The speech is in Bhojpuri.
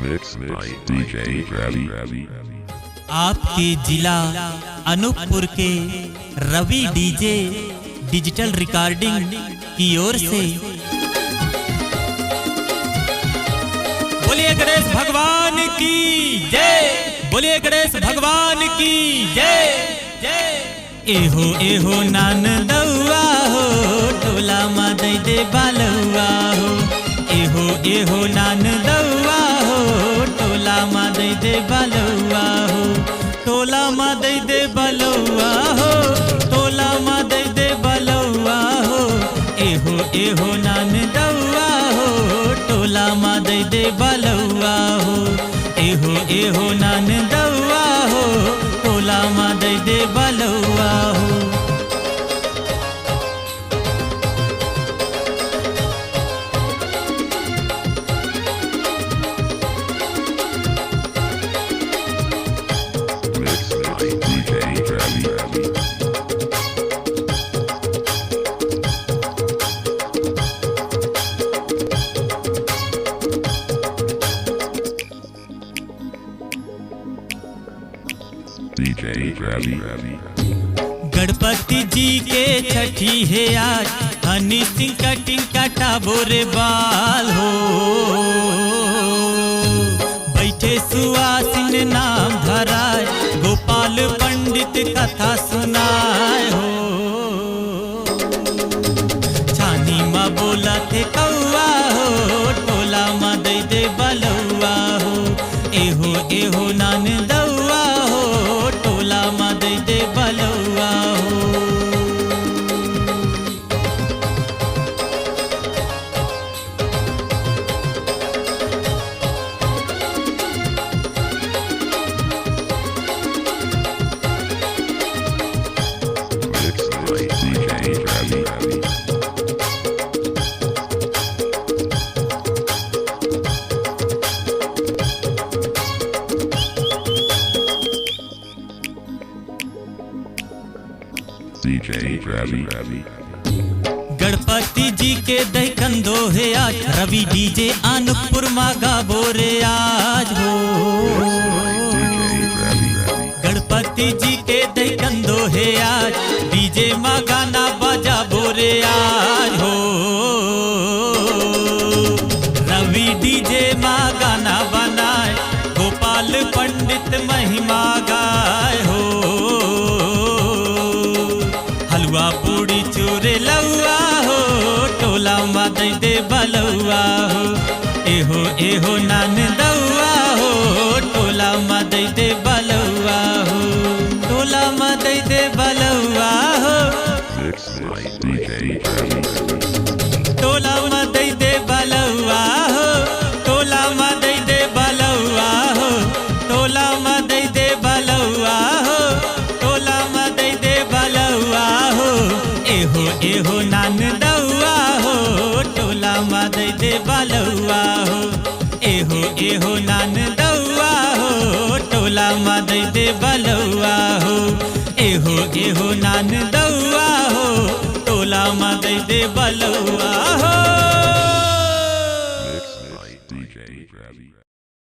Mixed by DJ Ravi. आपके जिला अनूपपुर के रवि डीजे डिजिटल रिकॉर्डिंग की ओर से बोलिए गणेश भगवान की जय, बोलिए गणेश भगवान की जय जय। एहो नान दौआ हो टोला मा दे दे बालुआ हो, एहो नान दौआ हो टोला मा दे दे बालुआ हो, टोला मा दे दे बालुआ हो, टोला मा दे दे बालुआ हो। एहो नान दौआ हो टोला मा दे दे बालुआ हो, एहो नान दौआ हो टोला मा दे दे बालुआ हो। DJ Ravi. गणपति जी के छठी है आज, हनी सिंह कटिंग काटा बोरे बाल हो, बैठे सुहासिन नाम धराए, गोपाल पंडित कथा सुनाए हो। छानी माँ बोला थे कौआ हो टोला माँ दे दे बलुआ हो, एहो नान दौआ हो टोला माँ दे दे बलुआ हो। Mixed by DJ Ravi. DJ Ravi. Ganpati जी के दहकंदो है आज, रवि डीजे अनूपपुर मागा बोरे आज हो। गणपति जी के दहकंदो है आज, डीजे मागा ना बाजा बोरे आज हो। रवि डीजे मागा ना बनाए, गोपाल पंडित महिमा गाए हो। हलवा पूड़ी चूरे लौआ हो टोला मा दे दे बलुआ हो, एहो नान दौआ हो टोला मा दे दे बलुआ हो, टोला मा दे दे बलुआ हो। Mixed by DJ Ravi. टोला मा दे दे बलुआ हो, टोला मा दे दे बलुआ हो, टोला मा दे दे बलुआ हो, टोला मा दे दे बलुआ हो। एहो नान दौआ हो टोला मा दे दे बलुआ हो, एहो नान दौआ हो टोला मा दे दे बलुआ हो, एहो नान दौआ हो टोला मा दे दे बलुआ हो। Mixed by DJ Ravi.